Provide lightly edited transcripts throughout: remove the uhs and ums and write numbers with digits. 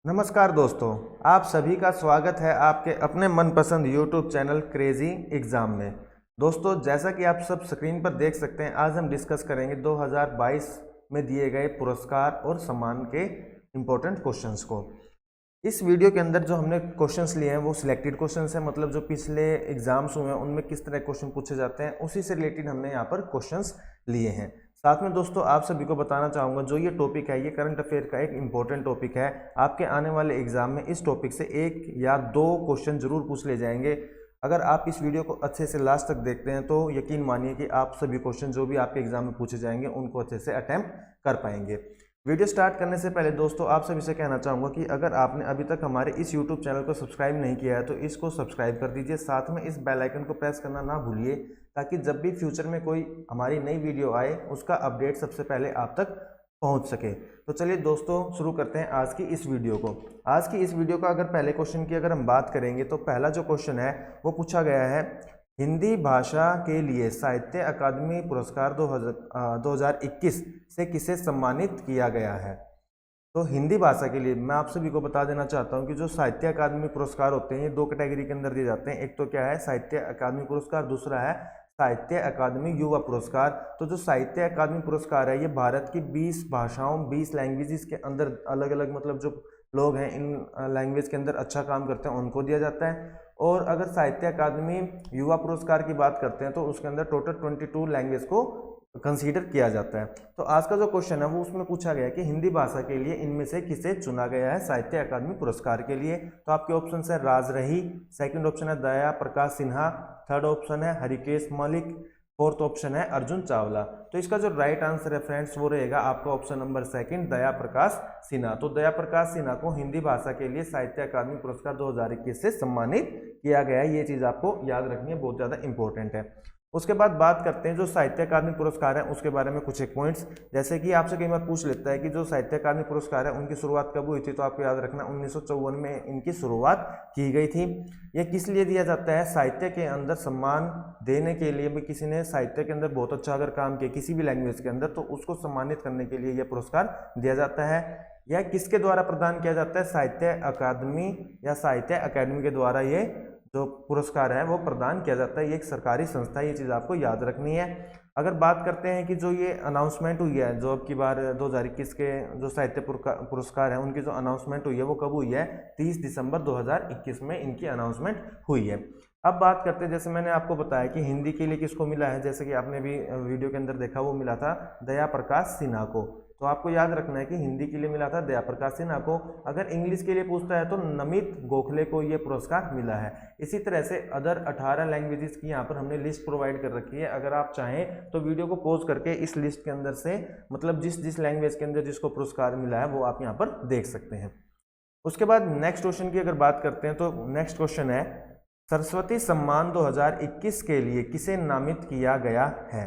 नमस्कार दोस्तों, आप सभी का स्वागत है आपके अपने मनपसंद YouTube चैनल क्रेजी एग्ज़ाम में। दोस्तों, जैसा कि आप सब स्क्रीन पर देख सकते हैं, आज हम डिस्कस करेंगे 2022 में दिए गए पुरस्कार और सम्मान के इम्पोर्टेंट क्वेश्चंस को। इस वीडियो के अंदर जो हमने क्वेश्चंस लिए हैं वो सिलेक्टेड क्वेश्चंस हैं, मतलब जो पिछले एग्जाम्स हुए हैं उनमें किस तरह क्वेश्चन पूछे जाते हैं उसी से रिलेटेड हमने यहाँ पर क्वेश्चंस लिए हैं। साथ में दोस्तों आप सभी को बताना चाहूँगा, जो ये टॉपिक है ये करंट अफेयर का एक इम्पोर्टेंट टॉपिक है। आपके आने वाले एग्जाम में इस टॉपिक से 1 या 2 क्वेश्चन जरूर पूछ ले जाएंगे। अगर आप इस वीडियो को अच्छे से लास्ट तक देखते हैं तो यकीन मानिए कि आप सभी क्वेश्चन जो भी आपके एग्जाम में पूछे जाएंगे उनको अच्छे से अटैम्प्ट कर पाएंगे। वीडियो स्टार्ट करने से पहले दोस्तों आप सभी से कहना चाहूँगा कि अगर आपने अभी तक हमारे इस YouTube चैनल को सब्सक्राइब नहीं किया है तो इसको सब्सक्राइब कर दीजिए। साथ में इस बेल आइकन को प्रेस करना ना भूलिए, ताकि जब भी फ्यूचर में कोई हमारी नई वीडियो आए उसका अपडेट सबसे पहले आप तक पहुंच सके। तो चलिए दोस्तों शुरू करते हैं आज की इस वीडियो को। आज की इस वीडियो का अगर पहले क्वेश्चन की अगर हम बात करेंगे तो पहला जो क्वेश्चन है वो पूछा गया है, हिंदी भाषा के लिए साहित्य अकादमी पुरस्कार 2021 से किसे सम्मानित किया गया है। तो हिंदी भाषा के लिए मैं आप सभी को बता देना चाहता हूं कि जो साहित्य अकादमी पुरस्कार होते हैं ये 2 कैटेगरी के अंदर दिए जाते हैं। एक तो क्या है, साहित्य अकादमी पुरस्कार, दूसरा है साहित्य अकादमी युवा पुरस्कार। तो जो साहित्य अकादमी पुरस्कार है ये भारत की 20 भाषाओं 20 लैंग्वेजेस के अंदर अलग अलग मतलब जो लोग हैं इन लैंग्वेज के अंदर अच्छा काम करते हैं उनको दिया जाता है। और अगर साहित्य अकादमी युवा पुरस्कार की बात करते हैं तो उसके अंदर टोटल 22 लैंग्वेज को कंसीडर किया जाता है। तो आज का जो क्वेश्चन है वो उसमें पूछा गया कि हिंदी भाषा के लिए इनमें से किसे चुना गया है साहित्य अकादमी पुरस्कार के लिए। तो आपके ऑप्शन है राज रही, सेकंड ऑप्शन है दया प्रकाश सिन्हा, थर्ड ऑप्शन है हरिकेश मलिक, फोर्थ ऑप्शन है अर्जुन चावला। तो इसका जो राइट आंसर है फ्रेंड्स वो रहेगा आपका ऑप्शन नंबर सेकंड, दया प्रकाश सिन्हा। तो दया प्रकाश सिन्हा को हिंदी भाषा के लिए साहित्य अकादमी पुरस्कार 2021 से सम्मानित किया गया है। ये चीज़ आपको याद रखनी है, बहुत ज़्यादा इंपॉर्टेंट है। उसके बाद बात करते हैं जो साहित्य अकादमी पुरस्कार है उसके बारे में कुछ एक पॉइंट्स। जैसे कि आपसे कई बार पूछ लेता है कि जो साहित्य अकादमी पुरस्कार है उनकी शुरुआत कब हुई थी, तो आपको याद रखना 1954 में इनकी शुरुआत की गई थी। यह किस लिए दिया जाता है, साहित्य के अंदर सम्मान देने के लिए भी, किसी ने साहित्य के अंदर बहुत अच्छा अगर काम किया किसी भी लैंग्वेज के अंदर तो उसको सम्मानित करने के लिए यह पुरस्कार दिया जाता है। यह किसके द्वारा प्रदान किया जाता है, साहित्य अकादमी या साहित्य अकादमी के द्वारा ये जो पुरस्कार है वो प्रदान किया जाता है। ये एक सरकारी संस्था है, ये चीज़ आपको याद रखनी है। अगर बात करते हैं कि जो ये अनाउंसमेंट हुई है जो अब की बार 2021 के जो साहित्य पुरस्कार है उनकी जो अनाउंसमेंट हुई है वो कब हुई है, 30 दिसंबर 2021 में इनकी अनाउंसमेंट हुई है। अब बात करते हैं, जैसे मैंने आपको बताया कि हिंदी के लिए किसको मिला है, जैसे कि आपने भी वीडियो के अंदर देखा वो मिला था दया प्रकाश सिन्हा को। तो आपको याद रखना है कि हिंदी के लिए मिला था दया प्रकाश सिन्हा को। अगर इंग्लिश के लिए पूछता है तो नमित गोखले को ये पुरस्कार मिला है। इसी तरह से अदर 18 लैंग्वेजेस की यहाँ पर हमने लिस्ट प्रोवाइड कर रखी है। अगर आप चाहें तो वीडियो को पॉज करके इस लिस्ट के अंदर से मतलब जिस लैंग्वेज के अंदर जिसको पुरस्कार मिला है वो आप यहाँ पर देख सकते हैं। उसके बाद नेक्स्ट क्वेश्चन की अगर बात करते हैं तो नेक्स्ट क्वेश्चन है, सरस्वती सम्मान 2021 के लिए किसे नामित किया गया है।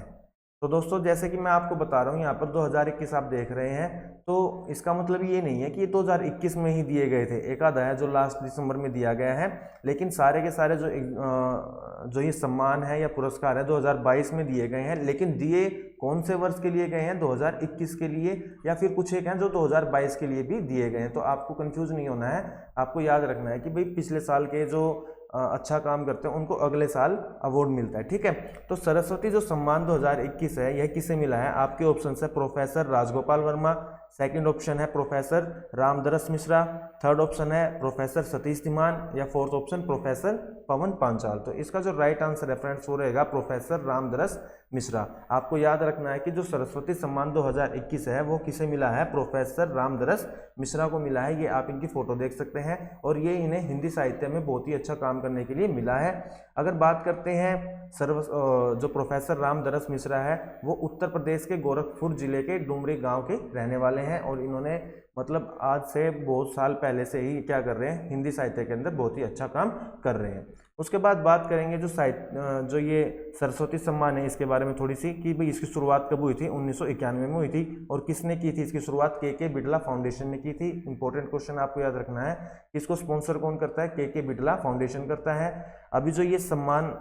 तो दोस्तों जैसे कि मैं आपको बता रहा हूँ यहाँ पर 2021 आप देख रहे हैं, तो इसका मतलब ये नहीं है कि ये 2021 में ही दिए गए थे। एक आधा है जो लास्ट दिसंबर में दिया गया है, लेकिन सारे के सारे जो ये सम्मान है या पुरस्कार है 2022 में दिए गए हैं। लेकिन दिए कौन से वर्ष के लिए गए हैं, 2021 के लिए, या फिर कुछ एक हैं जो 2022 के लिए भी दिए गए हैं। तो आपको कंफ्यूज नहीं होना है, आपको याद रखना है कि भाई पिछले साल के जो अच्छा काम करते हैं उनको अगले साल अवार्ड मिलता है, ठीक है। तो सरस्वती जो सम्मान 2021 है यह किसे मिला है, आपके ऑप्शन है professor Rajgopal Verma, second option है professor Ramdaras Mishra, third option है प्रोफेसर सतीश धीमान, या fourth option professor Pawan Panchal. तो इसका जो राइट आंसर है फ्रेंड्स वो रहेगा प्रोफेसर रामदरस मिश्रा। आपको याद रखना है कि जो सरस्वती सम्मान 2021 है वो किसे मिला है, प्रोफेसर रामदरस मिश्रा को मिला है। ये आप इनकी फोटो देख सकते हैं और ये इन्हें हिंदी साहित्य में बहुत ही अच्छा काम करने के लिए मिला है। अगर बात करते हैं जो प्रोफेसर रामदरस मिश्रा है वो उत्तर प्रदेश के गोरखपुर जिले के डुमरी गांव के रहने वाले हैं और इन्होंने मतलब आज से बहुत साल पहले से ही क्या कर रहे हैं, हिंदी साहित्य के अंदर बहुत ही अच्छा काम कर रहे हैं। उसके बाद बात करेंगे जो ये सरस्वती सम्मान है इसके बारे में थोड़ी सी कि भाई इसकी शुरुआत कब हुई थी, 1991 में हुई थी। और किसने की थी इसकी शुरुआत, के बिड़ला फाउंडेशन ने की थी। इंपॉर्टेंट क्वेश्चन आपको याद रखना है, इसको स्पॉन्सर कौन करता है, के बिड़ला फाउंडेशन करता है। अभी जो ये सम्मान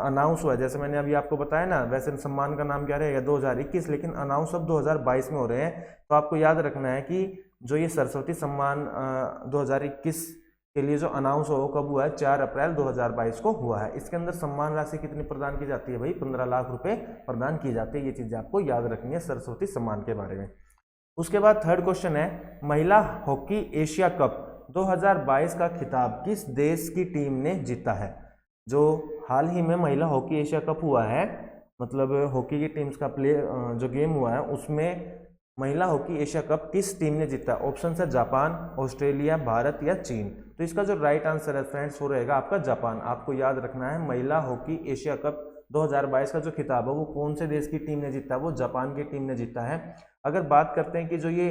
अनाउंस हुआ है, जैसे मैंने अभी आपको बताया ना, वैसे सम्मान का नाम क्या रहेगा 2021, लेकिन अनाउंस अब 2022 में हो रहे हैं। तो आपको याद रखना है कि जो ये सरस्वती सम्मान 2021 के लिए जो अनाउंस हो कब हुआ है, 4 अप्रैल 2022 को हुआ है। इसके अंदर सम्मान राशि कितनी प्रदान की जाती है भाई, 15 लाख रुपए प्रदान की जाती है। ये चीज़ आपको याद रखनी है सरस्वती सम्मान के बारे में। उसके बाद थर्ड क्वेश्चन है, महिला हॉकी एशिया कप 2022 का खिताब किस देश की टीम ने जीता है। जो हाल ही में महिला हॉकी एशिया कप हुआ है, मतलब हॉकी की टीम्स का जो गेम हुआ है, उसमें महिला हॉकी एशिया कप किस टीम ने जीता। ऑप्शन है जापान, ऑस्ट्रेलिया, भारत या चीन। तो इसका जो राइट आंसर है फ्रेंड्स वो रहेगा आपका जापान। आपको याद रखना है महिला हॉकी एशिया कप 2022 का जो खिताब है वो कौन से देश की टीम ने जीता है, वो जापान की टीम ने जीता है। अगर बात करते हैं कि जो ये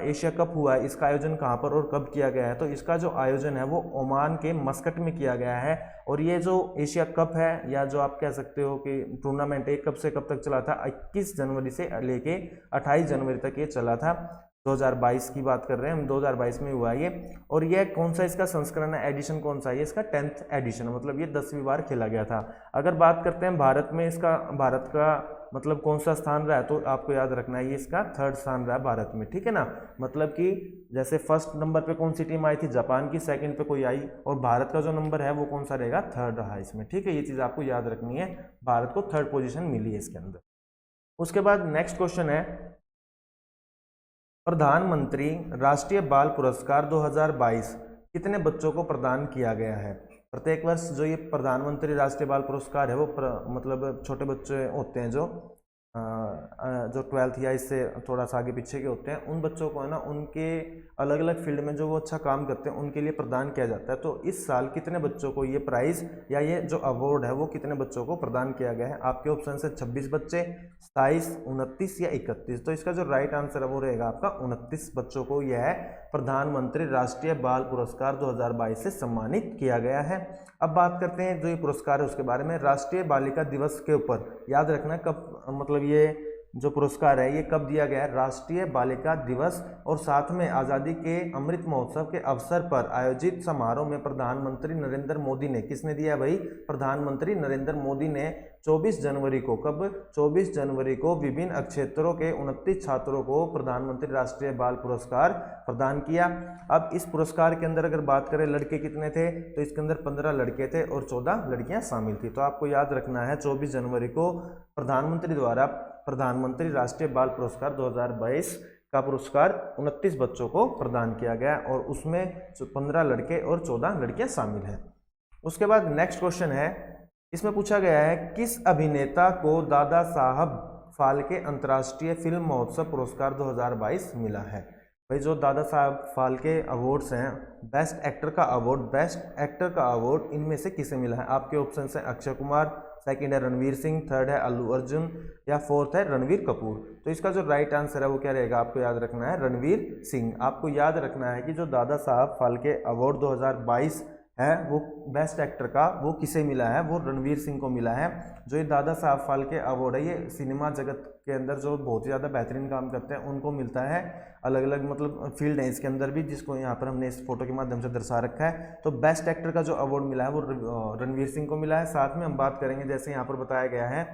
एशिया कप हुआ है इसका आयोजन कहाँ पर और कब किया गया है, तो इसका जो आयोजन है वो ओमान के मस्कट में किया गया है। और ये जो एशिया कप है, या जो आप कह सकते हो कि टूर्नामेंट, एक कब से कब तक चला था, 21 जनवरी से लेके 28 जनवरी तक ये चला था। 2022 की बात कर रहे हैं हम, 2022 में हुआ ये। और ये कौन सा इसका संस्करण है, एडिशन कौन सा है, ये इसका 10th एडिशन है, मतलब ये 10वीं बार खेला गया था। अगर बात करते हैं भारत में, इसका भारत का मतलब कौन सा स्थान रहा है, तो आपको याद रखना है ये इसका 3rd स्थान रहा है भारत में, ठीक है ना। मतलब कि जैसे फर्स्ट नंबर पे कौन सी टीम आई थी, जापान की, सेकंड पे कोई आई, और भारत का जो नंबर है वो कौन सा रहेगा, 3rd रहा इसमें, ठीक है। ये चीज़ आपको याद रखनी है, भारत को 3rd पोजीशन मिली है इसके अंदर। उसके बाद नेक्स्ट क्वेश्चन है, प्रधानमंत्री राष्ट्रीय बाल पुरस्कार 2022 कितने बच्चों को प्रदान किया गया है। प्रत्येक वर्ष जो ये प्रधानमंत्री राष्ट्रीय बाल पुरस्कार है वो मतलब छोटे बच्चे होते हैं जो 12th या इससे थोड़ा सा आगे पीछे के होते हैं, उन बच्चों को है ना, उनके अलग अलग फील्ड में जो वो अच्छा काम करते हैं उनके लिए प्रदान किया जाता है। तो इस साल कितने बच्चों को ये प्राइज़ या ये जो अवार्ड है वो कितने बच्चों को प्रदान किया गया है। आपके ऑप्शन है 26 बच्चे, 27, 29 या 31। तो इसका जो राइट आंसर है वो रहेगा आपका 29 बच्चों को यह प्रधानमंत्री राष्ट्रीय बाल पुरस्कार 2022 से सम्मानित किया गया है। अब बात करते हैं जो ये पुरस्कार है उसके बारे में। राष्ट्रीय बालिका दिवस के ऊपर याद रखना कब, मतलब ये जो पुरस्कार है ये कब दिया गया है, राष्ट्रीय बालिका दिवस और साथ में आज़ादी के अमृत महोत्सव के अवसर पर आयोजित समारोह में प्रधानमंत्री नरेंद्र मोदी ने, किसने दिया भाई, प्रधानमंत्री नरेंद्र मोदी ने 24 जनवरी को, कब, 24 जनवरी को विभिन्न क्षेत्रों के 29 छात्रों को प्रधानमंत्री राष्ट्रीय बाल पुरस्कार प्रदान किया। अब इस पुरस्कार के अंदर अगर बात करें लड़के कितने थे, तो इसके अंदर 15 लड़के थे और 14 लड़कियां शामिल थी। तो आपको याद रखना है 24 जनवरी को प्रधानमंत्री द्वारा प्रधानमंत्री राष्ट्रीय बाल पुरस्कार 2022 का पुरस्कार 29 बच्चों को प्रदान किया गया और उसमें 15 लड़के और 14 लड़कियां शामिल हैं। उसके बाद नेक्स्ट क्वेश्चन है, इसमें पूछा गया है किस अभिनेता को दादा साहब फाल्के अंतर्राष्ट्रीय फिल्म महोत्सव पुरस्कार 2022 मिला है। भाई जो दादा साहब फाल्के अवार्ड्स हैं, बेस्ट एक्टर का अवार्ड, बेस्ट एक्टर का अवार्ड, इनमें से किसे मिला है। आपके ऑप्शन हैं अक्षय कुमार, सेकंड है रणवीर सिंह, थर्ड है अल्लू अर्जुन या फोर्थ है रणवीर कपूर। तो इसका जो राइट आंसर है वो क्या रहेगा, आपको याद रखना है रणवीर सिंह। आपको याद रखना है कि जो दादा साहब फाल्के अवार्ड 2022 है वो बेस्ट एक्टर का वो किसे मिला है, वो रणवीर सिंह को मिला है। जो ये दादा साहब फाल्के अवार्ड है ये सिनेमा जगत के अंदर जो बहुत ही ज़्यादा बेहतरीन काम करते हैं उनको मिलता है। अलग अलग मतलब फील्ड है इसके अंदर भी, जिसको यहाँ पर हमने इस फोटो के माध्यम से दर्शा रखा है। तो बेस्ट एक्टर का जो अवार्ड मिला है वो रणवीर सिंह को मिला है। साथ में हम बात करेंगे, जैसे यहाँ पर बताया गया है,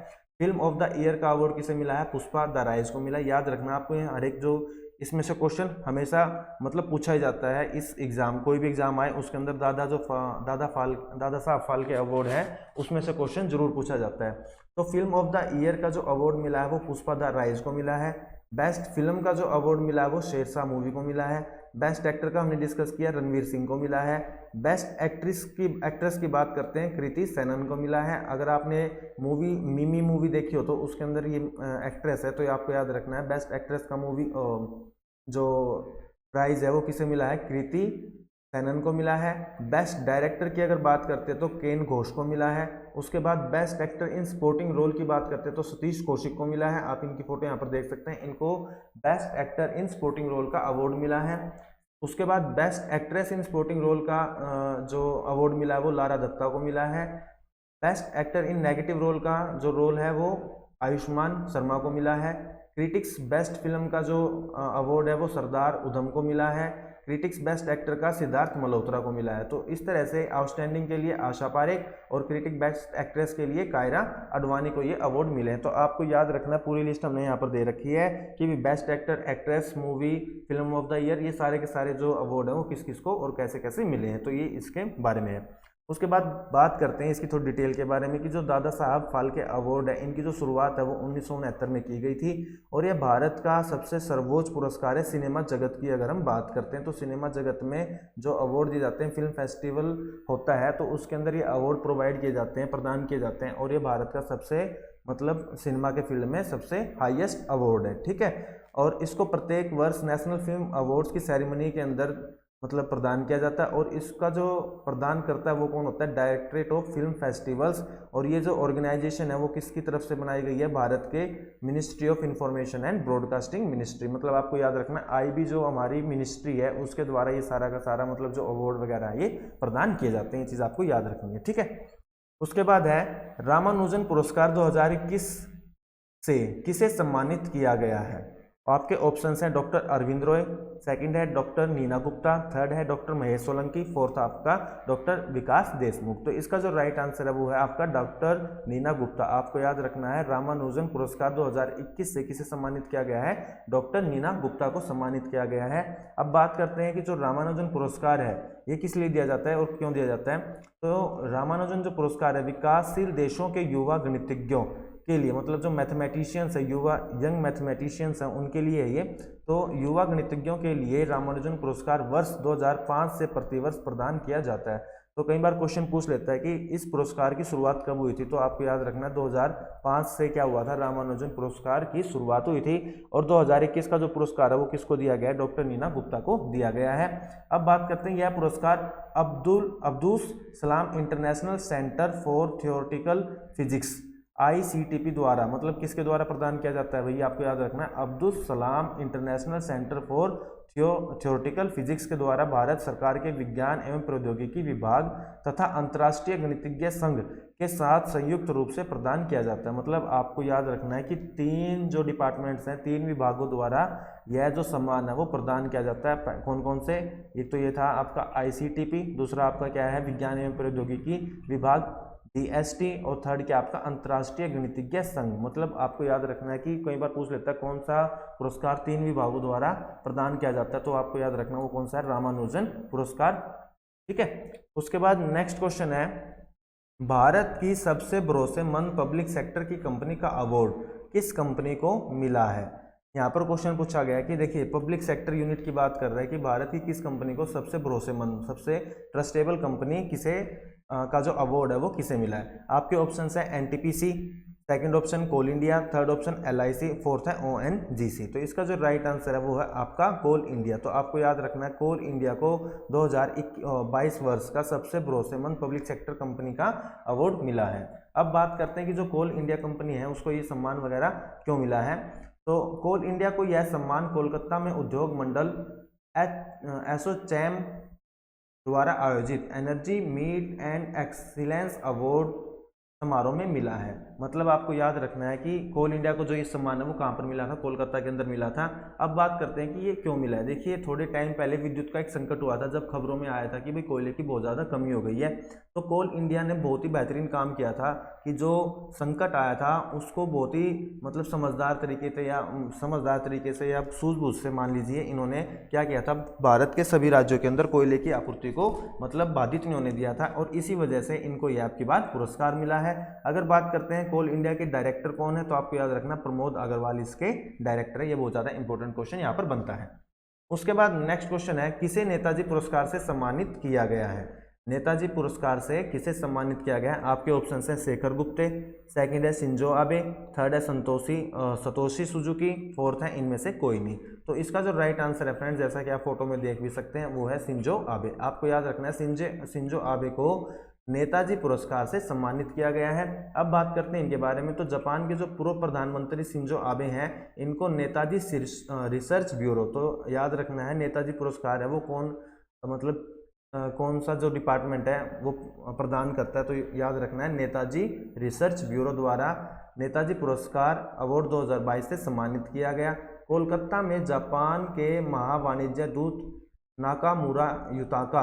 फिल्म ऑफ द ईयर का अवार्ड किसे मिला है, पुष्पा द राइज को मिला। याद रखना आपको हर एक जो इसमें से क्वेश्चन हमेशा मतलब पूछा ही जाता है इस एग्जाम, कोई भी एग्जाम आए उसके अंदर दादा साहब फाल्के अवार्ड है उसमें से क्वेश्चन जरूर पूछा जाता है। तो फिल्म ऑफ द ईयर का जो अवार्ड मिला है वो पुष्पा द राइज को मिला है। बेस्ट फिल्म का जो अवार्ड मिला है वो शेरशाह मूवी को मिला है। बेस्ट एक्टर का हमने डिस्कस किया, रणवीर सिंह को मिला है। बेस्ट एक्ट्रेस की बात करते हैं, कृति सेनन को मिला है। अगर आपने मिमी मूवी देखी हो तो उसके अंदर ये एक्ट्रेस है, तो ये आपको याद रखना है। बेस्ट एक्ट्रेस का मूवी जो प्राइज है वो किसे मिला है, कृति सेनन को मिला है। बेस्ट डायरेक्टर की अगर बात करते हैं तो केन घोष को मिला है। उसके बाद best actor in supporting role की बात करते हैं तो सतीश कौशिक को मिला है। आप इनकी फोटो यहाँ पर देख सकते हैं, इनको best actor in supporting role का अवार्ड मिला है। उसके बाद best actress in supporting role का जो अवार्ड मिला है वो लारा दत्ता को मिला है। Best actor in negative role का जो रोल है वो आयुष्मान शर्मा को मिला है। क्रिटिक्स बेस्ट फिल्म का जो अवार्ड है वो सरदार उधम को मिला है। क्रिटिक्स बेस्ट एक्टर का सिद्धार्थ मल्होत्रा को मिला है। तो इस तरह से आउटस्टैंडिंग के लिए आशा पारेख और क्रिटिक बेस्ट एक्ट्रेस के लिए कायरा अडवाणी को ये अवार्ड मिले हैं। तो आपको याद रखना, पूरी लिस्ट हमने यहाँ पर दे रखी है कि भी best actor, actress, movie, film of the year, ये सारे के सारे जो अवार्ड हैं वो किस किस को और कैसे कैसे मिले हैं। तो ये इसके बारे में है। उसके बाद बात करते हैं इसकी थोड़ी डिटेल के बारे में कि जो दादा साहब फाल्के अवार्ड है, इनकी जो शुरुआत है वो 1969 में की गई थी और यह भारत का सबसे सर्वोच्च पुरस्कार है सिनेमा जगत की। अगर हम बात करते हैं तो सिनेमा जगत में जो अवार्ड दिए जाते हैं, फिल्म फेस्टिवल होता है तो उसके अंदर ये अवार्ड प्रोवाइड किए जाते हैं, प्रदान किए जाते हैं और ये भारत का सबसे मतलब सिनेमा के फील्ड में सबसे हाईएस्ट अवार्ड है, ठीक है। और इसको प्रत्येक वर्ष नेशनल फिल्म अवार्ड्स की सेरेमनी के अंदर मतलब प्रदान किया जाता है और इसका जो प्रदान करता है वो कौन होता है, डायरेक्टरेट ऑफ फिल्म फेस्टिवल्स। और ये जो ऑर्गेनाइजेशन है वो किसकी तरफ से बनाई गई है, भारत के ministry of information and broadcasting ministry. मतलब आपको याद रखना आईबी जो हमारी मिनिस्ट्री है उसके द्वारा ये सारा का सारा मतलब जो अवार्ड वगैरह है ये प्रदान किए जाते हैं। ये चीज़ आपको याद रखनी है, ठीक है। उसके बाद है रामानुजन पुरस्कार 2021 से किसे सम्मानित किया गया है। आपके ऑप्शंस हैं डॉक्टर अरविंद रॉय, सेकंड है डॉक्टर नीना गुप्ता, थर्ड है डॉक्टर महेश सोलंकी, फोर्थ आपका डॉक्टर विकास देशमुख। तो इसका जो राइट आंसर है वो है आपका डॉक्टर नीना गुप्ता। आपको याद रखना है रामानुजन पुरस्कार 2021 से किसे सम्मानित किया गया है, डॉक्टर नीना गुप्ता को सम्मानित किया गया है। अब बात करते हैं कि जो रामानुजन पुरस्कार है ये किस लिए दिया जाता है और क्यों दिया जाता है। तो रामानुजन जो पुरस्कार है विकासशील देशों के युवा गणितज्ञों के लिए, मतलब जो मैथमेटिशियंस है, युवा यंग मैथमेटिशियंस हैं उनके लिए है ये। तो युवा गणितज्ञों के लिए रामानुजन पुरस्कार वर्ष 2005 से प्रतिवर्ष प्रदान किया जाता है। तो कई बार क्वेश्चन पूछ लेता है कि इस पुरस्कार की शुरुआत कब हुई थी, तो आपको याद रखना 2005 से क्या हुआ था, रामानुजन पुरस्कार की शुरुआत हुई थी। और 2021 का जो पुरस्कार है वो किसको दिया गया है, डॉक्टर नीना गुप्ता को दिया गया है। अब बात करते हैं यह पुरस्कार अब्दुस सलाम international centre for theoretical physics ICTP द्वारा, मतलब किसके द्वारा प्रदान किया जाता है भैया, आपको याद रखना है Abdul Salam international centre for theoretical physics के द्वारा भारत सरकार के विज्ञान एवं प्रौद्योगिकी विभाग तथा अंतर्राष्ट्रीय गणितज्ञ संघ के साथ संयुक्त रूप से प्रदान किया जाता है। मतलब आपको याद रखना है कि 3 जो डिपार्टमेंट्स हैं, 3 विभागों द्वारा यह जो सम्मान है वो प्रदान किया जाता है। कौन कौन से, एक तो ये था आपका ICTP, दूसरा आपका क्या है विज्ञान एवं प्रौद्योगिकी विभाग DST और थर्ड क्या आपका अंतर्राष्ट्रीय गणितज्ञ संघ। मतलब आपको याद रखना है कि कई बार पूछ लेता है कौन सा पुरस्कार 3 विभागों द्वारा प्रदान किया जाता है, तो आपको याद रखना वो कौन सा है, रामानुजन पुरस्कार, ठीक है। उसके बाद नेक्स्ट क्वेश्चन है भारत की सबसे भरोसेमंद पब्लिक सेक्टर की कंपनी का अवार्ड किस कंपनी को मिला है। यहाँ पर क्वेश्चन पूछा गया कि देखिए पब्लिक सेक्टर यूनिट की बात कर रहा है कि भारत की किस कंपनी को सबसे भरोसेमंद, सबसे ट्रस्टेबल कंपनी किसे का जो अवार्ड है वो किसे मिला है। आपके ऑप्शन है NTPC, second option Coal India, third option LIC, fourth है ONGC। तो इसका जो राइट आंसर है वो है आपका कोल इंडिया। तो आपको याद रखना है कोल इंडिया को 2022 वर्ष का सबसे भरोसेमंद पब्लिक सेक्टर कंपनी का अवार्ड मिला है। अब बात करते हैं कि जो कोल इंडिया कंपनी है उसको ये सम्मान वगैरह क्यों मिला है। तो कोल इंडिया को यह सम्मान कोलकाता में उद्योग मंडल एसोचैम द्वारा आयोजित energy meet and excellence award समारोह में मिला है। मतलब आपको याद रखना है कि कोल इंडिया को जो ये सम्मान है वो कहाँ पर मिला था, कोलकाता के अंदर मिला था। अब बात करते हैं कि ये क्यों मिला है। देखिए थोड़े टाइम पहले विद्युत का एक संकट हुआ था, जब खबरों में आया था कि भाई कोयले की बहुत ज़्यादा कमी हो गई है। तो कोल इंडिया ने बहुत ही बेहतरीन काम किया था कि जो संकट आया था उसको बहुत ही मतलब समझदार तरीके से या सूझबूझ से मान लीजिए इन्होंने क्या किया था, भारत के सभी राज्यों के अंदर कोयले की आपूर्ति को मतलब बाधित इन्होंने दिया था और इसी वजह से इनको यह आपकी बात पुरस्कार मिला है। अगर बात करते हैं कोल इंडिया के डायरेक्टर कौन है, तो आपको याद रखना प्रमोद अग्रवाल इसके डायरेक्टर है। ये बहुत ज्यादा इंपॉर्टेंट क्वेश्चन यहाँ पर बनता है। उसके बाद नेक्स्ट क्वेश्चन है किसे नेताजी पुरस्कार से सम्मानित किया गया है। नेताजी पुरस्कार से किसे सम्मानित किया गया है। आपके ऑप्शन हैं शेखर गुप्ते, सेकंड है शिंजो आबे, थर्ड है सतोशी सुजुकी, फोर्थ है इनमें से कोई नहीं। तो इसका जो राइट आंसर है फ्रेंड्स, जैसा कि आप फोटो में देख भी सकते हैं, वो है शिंजो आबे। आपको याद रखना है शिंजो आबे को नेताजी पुरस्कार से सम्मानित किया गया है। अब बात करते हैं इनके बारे में। तो जापान के जो पूर्व प्रधानमंत्री शिंजो आबे हैं, इनको नेताजी रिसर्च ब्यूरो, तो याद रखना है नेताजी पुरस्कार है वो कौन सा जो डिपार्टमेंट है वो प्रदान करता है, तो याद रखना है नेताजी रिसर्च ब्यूरो द्वारा नेताजी पुरस्कार अवार्ड 2022 से सम्मानित किया गया। कोलकाता में जापान के महावाणिज्य दूत नाकामुरा युताका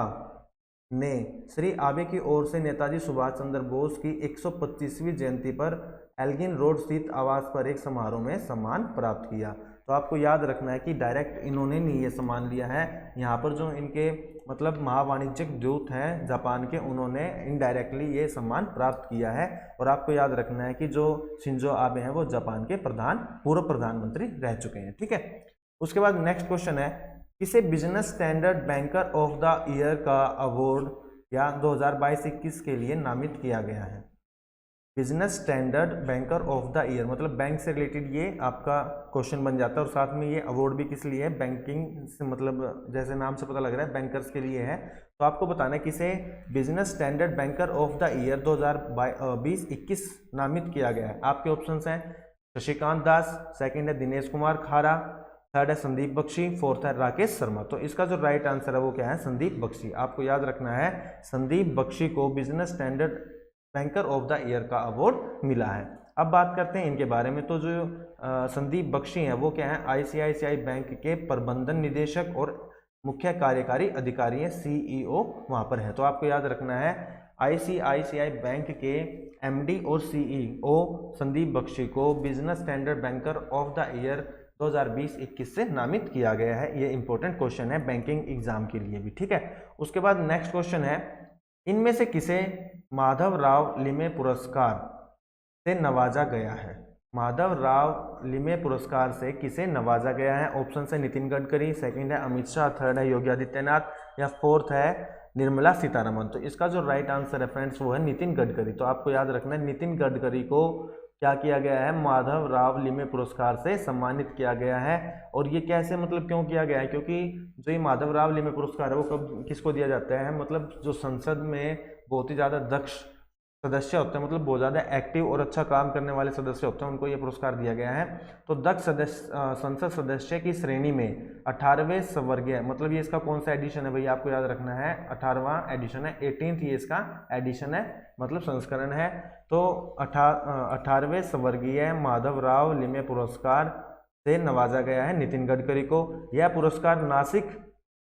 ने श्री आबे की ओर से नेताजी सुभाष चंद्र बोस की 125वीं जयंती पर एल्गिन रोड स्थित आवास पर एक समारोह में सम्मान प्राप्त किया। तो आपको याद रखना है कि डायरेक्ट इन्होंने नहीं ये सम्मान लिया है, यहाँ पर जो इनके मतलब महावाणिज्यिक दूत हैं जापान के, उन्होंने इनडायरेक्टली ये सम्मान प्राप्त किया है। और आपको याद रखना है कि जो शिंजो आबे हैं वो जापान के पूर्व प्रधानमंत्री रह चुके हैं। ठीक है, उसके बाद नेक्स्ट क्वेश्चन है, किसे business standard banker of the year का अवार्ड या 2022-21 के लिए नामित किया गया है। Business standard banker of the year मतलब बैंक से रिलेटेड ये आपका क्वेश्चन बन जाता है, और साथ में ये अवार्ड भी किस लिए है, बैंकिंग से मतलब जैसे नाम से पता लग रहा है बैंकर्स के लिए है। तो आपको बताना है किसे business standard banker of the year 2020-21 नामित किया गया है। आपके ऑप्शंस हैं शशिकांत दास, सेकंड है दिनेश कुमार खारा, थर्ड है संदीप बख्शी, फोर्थ है राकेश शर्मा। तो इसका जो राइट आंसर है वो क्या है, संदीप बख्शी। आपको याद रखना है संदीप बख्शी को business standard banker of the year का अवार्ड मिला है। अब बात करते हैं इनके बारे में। तो जो संदीप बख्शी हैं वो क्या है, आईसीआईसीआई बैंक के प्रबंधन निदेशक और मुख्य कार्यकारी अधिकारी हैं, सीईओ वहाँ पर है। तो आपको याद रखना है आईसीआईसीआई बैंक के एमडी और सीईओ संदीप बख्शी को business standard banker of the year 2020-21 से नामित किया गया है। ये इंपॉर्टेंट क्वेश्चन है बैंकिंग एग्जाम के लिए भी। ठीक है, उसके बाद नेक्स्ट क्वेश्चन है, इनमें से किसे माधव राव लिमे पुरस्कार से नवाजा गया है। माधव राव लिमे पुरस्कार से किसे नवाजा गया है। ऑप्शन है नितिन गडकरी, सेकंड है अमित शाह, थर्ड है योगी आदित्यनाथ या फोर्थ है निर्मला सीतारमन। तो इसका जो राइट आंसर है फ्रेंड्स वो है नितिन गडकरी। तो आपको याद रखना है नितिन गडकरी को क्या किया गया है, माधव राव लिमे पुरस्कार से सम्मानित किया गया है। और ये कैसे मतलब क्यों किया गया है, क्योंकि जो ये माधव राव लिमे पुरस्कार है वो कब किसको दिया जाता है, मतलब जो संसद में बहुत ही ज़्यादा दक्ष सदस्य होते हैं, मतलब बहुत ज़्यादा एक्टिव और अच्छा काम करने वाले सदस्य होते हैं, उनको ये पुरस्कार दिया गया है। तो दक्ष संसद सदस्य की श्रेणी में 18वें संवर्गीय, मतलब ये इसका कौन सा एडिशन है भैया, आपको याद रखना है 18वां एडिशन है, 18th ये इसका एडिशन है, मतलब संस्करण है। तो 18वें संवर्गीय माधव राव लिमे पुरस्कार से नवाजा गया है नितिन गडकरी को। यह पुरस्कार नासिक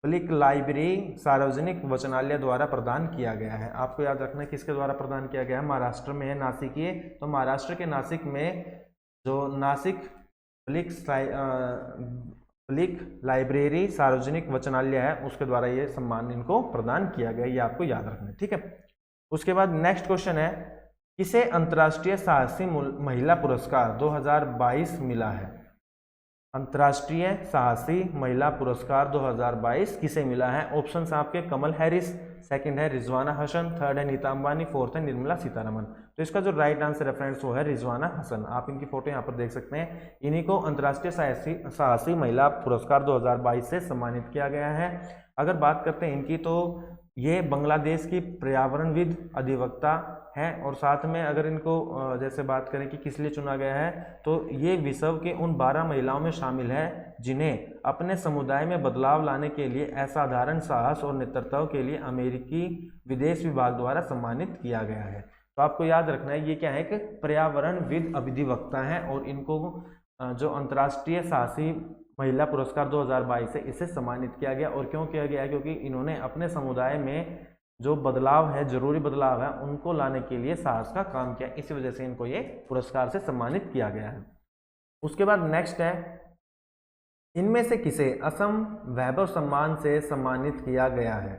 पब्लिक लाइब्रेरी सार्वजनिक वचनालय द्वारा प्रदान किया गया है। आपको याद रखना है किसके द्वारा प्रदान किया गया है, महाराष्ट्र में है नासिक ये। तो महाराष्ट्र के नासिक में जो नासिक पब्लिक लाइब्रेरी सार्वजनिक वचनालय है उसके द्वारा ये सम्मान इनको प्रदान किया गया, ये आपको याद रखना है। ठीक है, उसके बाद नेक्स्ट क्वेश्चन है, किसे अंतर्राष्ट्रीय साहसी महिला पुरस्कार 2022 मिला है। अंतर्राष्ट्रीय साहसी महिला पुरस्कार 2022 किसे मिला है। ऑप्शंस आपके कमल हैरिस, सेकंड है रिजवाना हसन, थर्ड है नीता अंबानी, फोर्थ है निर्मला सीतारमन। तो इसका जो राइट आंसर है फ्रेंड्स वो है रिजवाना हसन। आप इनकी फोटो यहाँ पर देख सकते हैं। इन्हीं को अंतर्राष्ट्रीय साहसी महिला पुरस्कार 2022 से सम्मानित किया गया है। अगर बात करते हैं इनकी, तो ये बांग्लादेश की पर्यावरणविद अधिवक्ता हैं, और साथ में अगर इनको जैसे बात करें कि किस लिए चुना गया है, तो ये विश्व के उन 12 महिलाओं में शामिल है जिन्हें अपने समुदाय में बदलाव लाने के लिए असाधारण साहस और नेतृत्व के लिए अमेरिकी विदेश विभाग द्वारा सम्मानित किया गया है। तो आपको याद रखना है ये क्या है कि पर्यावरणविद अधिवक्ता हैं, और इनको जो अंतर्राष्ट्रीय साहसी महिला पुरस्कार 2022 से इसे सम्मानित किया गया। और क्यों किया गया है, क्योंकि इन्होंने अपने समुदाय में जो बदलाव है, जरूरी बदलाव है, उनको लाने के लिए साहस का काम किया, इसी वजह से इनको ये पुरस्कार से सम्मानित किया गया है। उसके बाद नेक्स्ट है, इनमें से किसे असम वैभव सम्मान से सम्मानित किया गया है।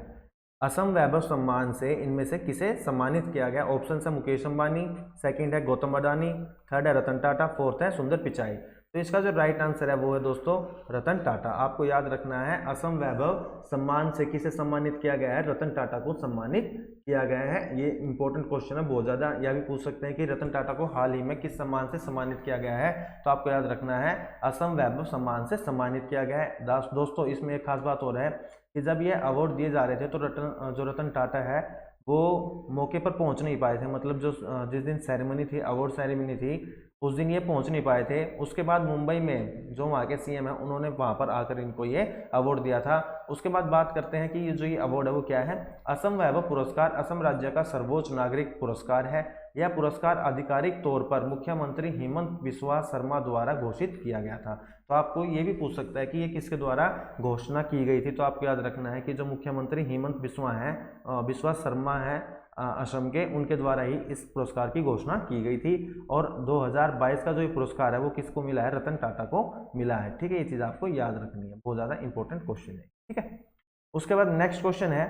असम वैभव सम्मान से इनमें से किसे सम्मानित किया गया। ऑप्शन है मुकेश अंबानी, सेकंड है गौतम अडानी, थर्ड है रतन टाटा, फोर्थ है सुंदर पिचाई। तो इसका जो राइट आंसर है वो है दोस्तों रतन टाटा। आपको याद रखना है असम वैभव सम्मान से किसे सम्मानित किया गया है, रतन टाटा को सम्मानित किया गया है। ये इंपॉर्टेंट क्वेश्चन है बहुत ज़्यादा, यह भी पूछ सकते हैं कि रतन टाटा को हाल ही में किस सम्मान से सम्मानित किया गया है। तो आपको याद रखना है असम वैभव सम्मान से सम्मानित किया गया है। दोस्तों इसमें एक खास बात और है कि जब ये अवार्ड दिए जा रहे थे तो रतन टाटा है वो मौके पर पहुंच नहीं पाए थे, मतलब जो जिस दिन सेरेमनी थी, अवार्ड सेरेमनी थी, उस दिन ये पहुंच नहीं पाए थे। उसके बाद मुंबई में जो वहाँ के सीएम है उन्होंने वहाँ पर आकर इनको ये अवार्ड दिया था। उसके बाद बात करते हैं कि ये जो ये अवार्ड है वो क्या है। असम वैभव पुरस्कार असम राज्य का सर्वोच्च नागरिक पुरस्कार है। यह पुरस्कार आधिकारिक तौर पर मुख्यमंत्री हेमंत बिस्वा शर्मा द्वारा घोषित किया गया था। तो आपको ये भी पूछ सकता है कि ये किसके द्वारा घोषणा की गई थी। तो आपको याद रखना है कि जो मुख्यमंत्री हेमंत बिस्वा शर्मा है असम के, उनके द्वारा ही इस पुरस्कार की घोषणा की गई थी। और 2022 का जो ये पुरस्कार है वो किसको मिला है, रतन टाटा को मिला है। ठीक है, ये चीज़ आपको याद रखनी है, बहुत ज़्यादा इंपॉर्टेंट क्वेश्चन है। ठीक है, उसके बाद नेक्स्ट क्वेश्चन है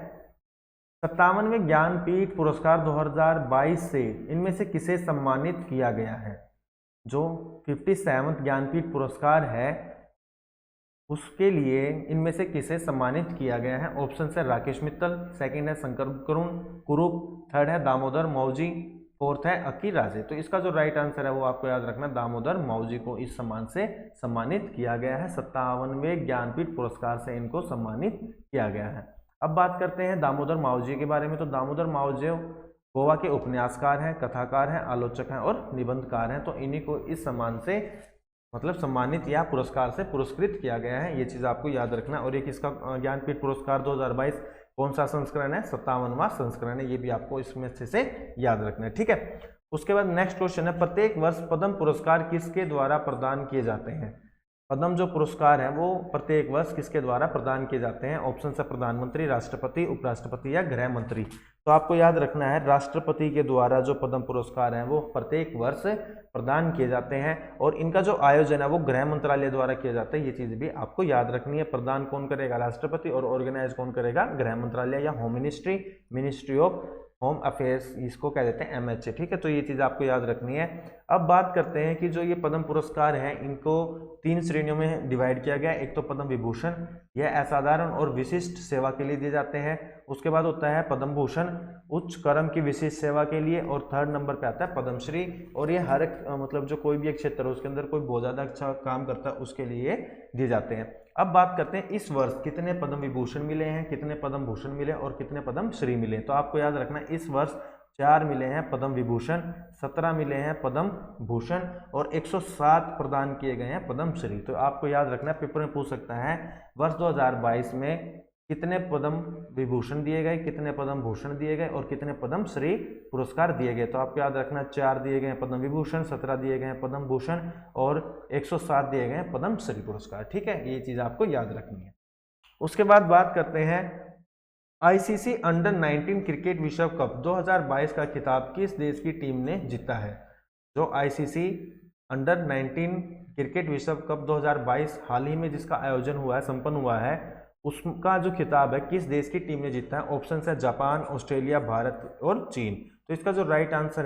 57वें ज्ञानपीठ पुरस्कार 2022 से इनमें से किसे सम्मानित किया गया है। जो 57वां ज्ञानपीठ पुरस्कार है उसके लिए इनमें से किसे सम्मानित किया गया है। ऑप्शन है राकेश मित्तल, सेकंड है शंकर कुरुप, थर्ड है दामोदर मौजी, फोर्थ है अकी राजे। तो इसका जो राइट आंसर है वो आपको याद रखना, दामोदर मौजी को इस सम्मान से सम्मानित किया गया है। 57वें ज्ञानपीठ पुरस्कार से इनको सम्मानित किया गया है। अब बात करते हैं दामोदर मावजी के बारे में। तो दामोदर मावजी गोवा के उपन्यासकार हैं, कथाकार हैं, आलोचक हैं और निबंधकार हैं। तो इन्हीं को इस सम्मान से मतलब सम्मानित या पुरस्कार से पुरस्कृत किया गया है, ये चीज़ आपको याद रखना। और ये किसका ज्ञानपीठ पुरस्कार 2022 कौन सा संस्करण है, 57वां संस्करण है, ये भी आपको इसमें अच्छे से याद रखना है। ठीक है, उसके बाद नेक्स्ट क्वेश्चन है प्रत्येक वर्ष पद्म पुरस्कार किसके द्वारा प्रदान किए जाते हैं। पद्म जो पुरस्कार है वो प्रत्येक वर्ष किसके द्वारा प्रदान किए जाते हैं। ऑप्शन है प्रधानमंत्री, राष्ट्रपति, उपराष्ट्रपति या गृह मंत्री। तो आपको याद रखना है राष्ट्रपति के द्वारा जो पद्म पुरस्कार हैं वो प्रत्येक वर्ष प्रदान किए जाते हैं। और इनका जो आयोजन है वो गृह मंत्रालय द्वारा किया जाता है, ये चीज़ भी आपको याद रखनी है। प्रदान कौन करेगा, राष्ट्रपति, और ऑर्गेनाइज कौन करेगा, गृह मंत्रालय या home ministry, ministry of home affairs, इसको कह देते हैं MHA। ठीक है, तो ये चीज़ आपको याद रखनी है। अब बात करते हैं कि जो ये पद्म पुरस्कार हैं इनको 3 श्रेणियों में डिवाइड किया गया है। एक तो पद्म विभूषण, यह असाधारण और विशिष्ट सेवा के लिए दिए जाते हैं। उसके बाद होता है पद्म भूषण, उच्च कर्म की विशिष्ट सेवा के लिए। और थर्ड नंबर पे आता है पद्मश्री, और ये हर एक मतलब जो कोई भी एक क्षेत्र है उसके अंदर कोई बहुत ज़्यादा अच्छा काम करता है उसके लिए दिए जाते हैं। अब बात करते हैं इस वर्ष कितने पद्म विभूषण मिले हैं, कितने पद्म भूषण मिले और कितने पद्म श्री मिले। तो आपको याद रखना इस वर्ष 4 मिले हैं पद्म विभूषण, 17 मिले हैं पद्म भूषण और 107 प्रदान किए गए हैं पद्म श्री। तो आपको याद रखना, पेपर में पूछ सकता है वर्ष 2022 में कितने पद्म विभूषण दिए गए, कितने पद्म भूषण दिए गए और कितने पद्म श्री पुरस्कार दिए गए। तो आपको याद रखना 4 दिए गए हैं पद्म विभूषण, 17 दिए गए हैं पद्म भूषण और 107 दिए गए हैं पद्म श्री पुरस्कार। ठीक है, ये चीज़ आपको याद रखनी है। उसके बाद बात करते हैं ICC अंडर 19 क्रिकेट विश्व कप 2022 का खिताब किस देश की टीम ने जीता है। जो ICC अंडर 19 क्रिकेट विश्व कप 2022 हाल ही में जिसका आयोजन हुआ है, संपन्न हुआ है, उसका जो खिताब है किस देश की टीम ने जीता है। ऑप्शन है जापान, ऑस्ट्रेलिया, भारत और चीन। तो इसका जो राइट आंसर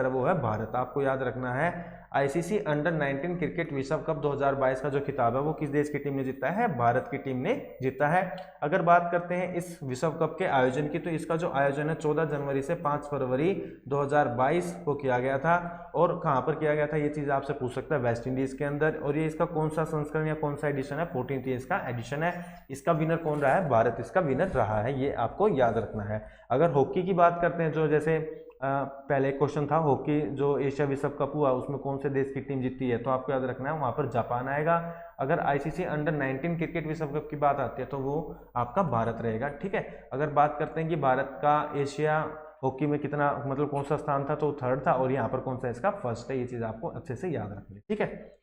है वो है भारत। आपको याद रखना है ICC अंडर 19 क्रिकेट विश्व कप 2022 का जो खिताब है वो किस देश की टीम ने जीता है, भारत की टीम ने जीता है। अगर बात करते हैं इस विश्व कप के आयोजन की, तो इसका जो आयोजन है 14 जनवरी से 5 फरवरी 2022 को किया गया था। और कहाँ पर किया गया था ये चीज़ आपसे पूछ सकता है, वेस्ट इंडीज़ के अंदर। और ये इसका कौन सा संस्करण या कौन सा एडिशन है, 14th इसका एडिशन है। इसका विनर कौन रहा है, भारत इसका विनर रहा है, ये आपको याद रखना है। अगर हॉकी की बात करते हैं, जो जैसे पहले क्वेश्चन था हॉकी जो एशिया विश्व कप हुआ उसमें कौन से देश की टीम जीती है, तो आपको याद रखना है वहाँ पर जापान आएगा। अगर ICC अंडर 19 क्रिकेट विश्व कप की बात आती है तो वो आपका भारत रहेगा। ठीक है, अगर बात करते हैं कि भारत का एशिया हॉकी में कितना मतलब कौन सा स्थान था, तो 3rd था। और यहाँ पर कौन सा इसका 1st है, ये चीज़ आपको अच्छे से याद रखनी है। ठीक है,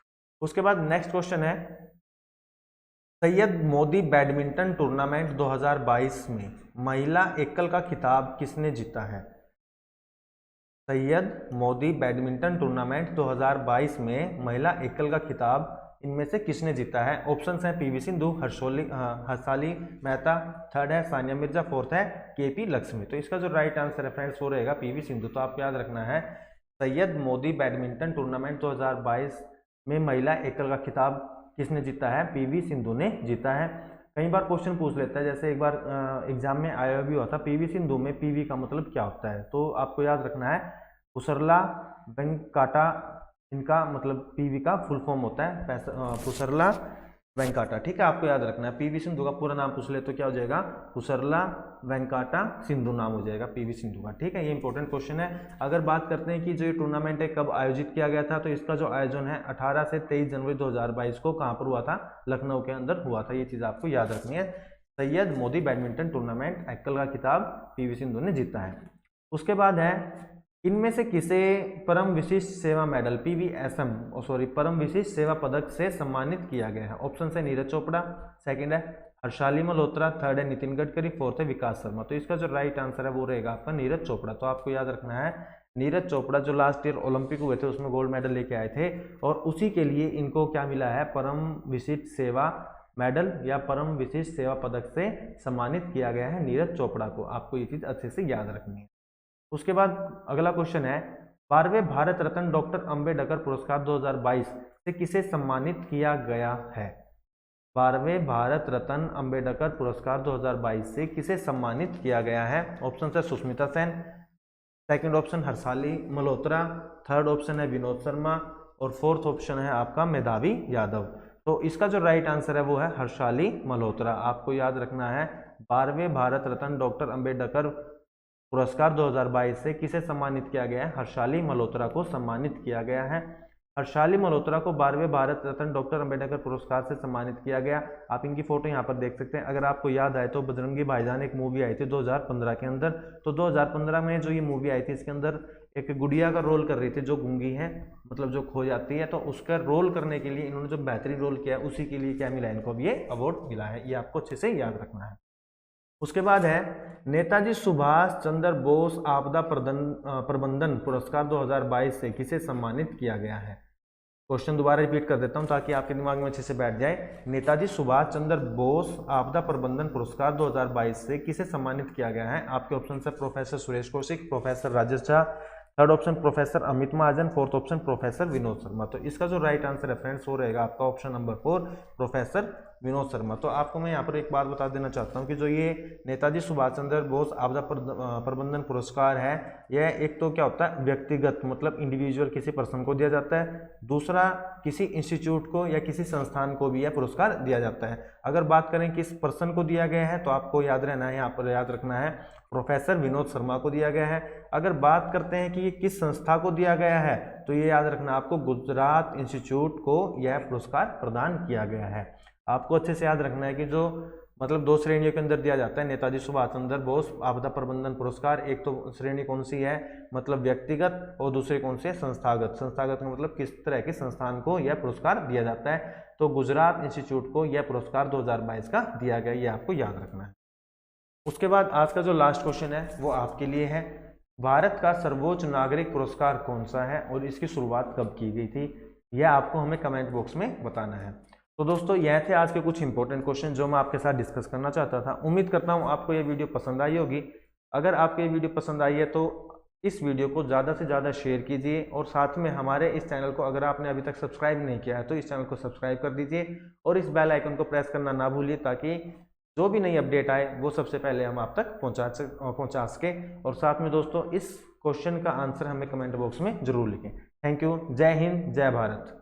उसके बाद नेक्स्ट क्वेश्चन है सैयद मोदी बैडमिंटन टूर्नामेंट 2022 में महिला एकल का खिताब किसने जीता है। सैयद मोदी बैडमिंटन टूर्नामेंट 2022 में महिला एकल का खिताब इनमें से किसने जीता है। ऑप्शन हैं PV सिंधु, हर्षाली मेहता, 3rd है सानिया मिर्जा, 4th है KP लक्ष्मी। तो इसका जो राइट आंसर है फ्रेंड्स वो रहेगा PV सिंधु। तो आपको याद रखना है सैयद मोदी बैडमिंटन टूर्नामेंट 2022 में महिला एकल का खिताब किसने जीता है, PV सिंधु ने जीता है। कई बार क्वेश्चन पूछ लेता है, जैसे एक बार एग्जाम में आया भी हुआ था, PV सिंधु में PV का मतलब क्या होता है। तो आपको याद रखना है पुसरला वेंकटा, इनका मतलब PV का फुल फॉर्म होता है पुसरला वेंकाटा, ठीक है, आपको याद रखना है। पीवी सिंधु का पूरा नाम पूछ ले तो क्या हो जाएगा, पुसरला वेंकाटा सिंधु नाम हो जाएगा पीवी सिंधु का, ठीक है। ये इंपॉर्टेंट क्वेश्चन है। अगर बात करते हैं कि जो ये टूर्नामेंट है कब आयोजित किया गया था, तो इसका जो आयोजन है 18 से 23 जनवरी 2022 को कहाँ पर हुआ था, लखनऊ के अंदर हुआ था। ये चीज़ आपको याद रखनी है। सैयद मोदी बैडमिंटन टूर्नामेंट एक्कल का खिताब पीवी सिंधु ने जीता है। उसके बाद है, इनमें से किसे परम विशिष्ट सेवा मेडल परम विशिष्ट सेवा पदक से सम्मानित किया गया है। ऑप्शन है नीरज चोपड़ा, सेकंड है हर्षाली मल्होत्रा, थर्ड है नितिन गडकरी, फोर्थ है विकास शर्मा। तो इसका जो राइट आंसर है वो रहेगा आपका नीरज चोपड़ा। तो आपको याद रखना है नीरज चोपड़ा जो लास्ट ईयर ओलंपिक हुए थे उसमें गोल्ड मेडल लेके आए थे, और उसी के लिए इनको क्या मिला है, परम विशिष्ट सेवा मेडल या परम विशिष्ट सेवा पदक से सम्मानित किया गया है नीरज चोपड़ा को। आपको ये चीज़ अच्छे से याद रखनी है। उसके बाद अगला क्वेश्चन है, 12वें भारत रत्न डॉक्टर अंबेडकर पुरस्कार 2022 से किसे सम्मानित किया गया है। 12वें भारत रत्न अंबेडकर पुरस्कार 2022 से किसे सम्मानित किया गया है। ऑप्शन है Sushmita Sen, second option Harshali Malhotra, third option है विनोद शर्मा, और फोर्थ ऑप्शन है आपका मेधावी यादव। तो इसका जो राइट आंसर है वो है हर्षाली मल्होत्रा। आपको याद रखना है 12वें भारत रत्न डॉक्टर अंबेडकर पुरस्कार 2022 से किसे सम्मानित किया गया है, हर्षाली मल्होत्रा को सम्मानित किया गया है। हर्षाली मल्होत्रा को 12वें भारत रत्न डॉक्टर अंबेडकर पुरस्कार से सम्मानित किया गया। आप इनकी फोटो यहाँ पर देख सकते हैं। अगर आपको याद आए तो बजरंगी भाईजान एक मूवी आई थी 2015 के अंदर, तो 2015 में जो ये मूवी आई थी इसके अंदर एक गुड़िया का रोल कर रही थी जो गूंगी है, मतलब जो खो जाती है, तो उसका रोल करने के लिए इन्होंने जो बेहतरीन रोल किया है उसी के लिए क्या मिला है, इनको अब ये अवार्ड मिला है। ये आपको अच्छे से याद रखना है। उसके बाद है, नेताजी सुभाष चंद्र बोस आपदा प्रबंधन पुरस्कार 2022 से किसे सम्मानित किया गया है। क्वेश्चन दोबारा रिपीट कर देता हूं ताकि आपके दिमाग में अच्छे से बैठ जाए। नेताजी सुभाष चंद्र बोस आपदा प्रबंधन पुरस्कार 2022 से किसे सम्मानित किया गया है। आपके ऑप्शन है professor Suresh Kaushik, professor Rajesh Jha, third option professor Amit Mahajan, fourth option professor Vinod Sharma. तो इसका जो राइट आंसर है फ्रेंड्स वो रहेगा आपका option number 4 professor Vinod Sharma. तो आपको मैं यहाँ पर एक बात बता देना चाहता हूँ कि जो ये नेताजी सुभाष चंद्र बोस आपदा प्रबंधन पुरस्कार है, यह एक तो क्या होता है व्यक्तिगत, मतलब इंडिविजुअल किसी पर्सन को दिया जाता है, दूसरा किसी इंस्टीट्यूट को या किसी संस्थान को भी यह पुरस्कार दिया जाता है। अगर बात करें किस पर्सन को दिया गया है तो आपको याद रहना है, यहाँ पर याद रखना है प्रोफेसर विनोद शर्मा को दिया गया है। अगर बात करते हैं कि ये किस संस्था को दिया गया है तो ये याद रखना आपको गुजरात इंस्टीट्यूट को यह पुरस्कार प्रदान किया गया है। आपको अच्छे से याद रखना है कि जो मतलब 2 श्रेणियों के अंदर दिया जाता है नेताजी सुभाष चंद्र बोस आपदा प्रबंधन पुरस्कार। एक तो श्रेणी कौन सी है, मतलब व्यक्तिगत, और दूसरी कौन सी है, संस्थागत। संस्थागत का मतलब किस तरह के संस्थान को यह पुरस्कार दिया जाता है, तो गुजरात इंस्टीट्यूट को यह पुरस्कार 2022 का दिया गया, ये आपको याद रखना है। उसके बाद आज का जो लास्ट क्वेश्चन है वो आपके लिए है, भारत का सर्वोच्च नागरिक पुरस्कार कौन सा है और इसकी शुरुआत कब की गई थी, यह आपको हमें कमेंट बॉक्स में बताना है। तो दोस्तों यह थे आज के कुछ इंपॉर्टेंट क्वेश्चन जो मैं आपके साथ डिस्कस करना चाहता था। उम्मीद करता हूँ आपको ये वीडियो पसंद आई होगी। अगर आपको ये वीडियो पसंद आई है तो इस वीडियो को ज़्यादा से ज़्यादा शेयर कीजिए, और साथ में हमारे इस चैनल को अगर आपने अभी तक सब्सक्राइब नहीं किया है तो इस चैनल को सब्सक्राइब कर दीजिए, और इस बेल आइकन को प्रेस करना ना भूलिए ताकि जो भी नई अपडेट आए वो सबसे पहले हम आप तक पहुंचा सके। और साथ में दोस्तों इस क्वेश्चन का आंसर हमें कमेंट बॉक्स में जरूर लिखें। Thank you. जय हिंद, जय भारत।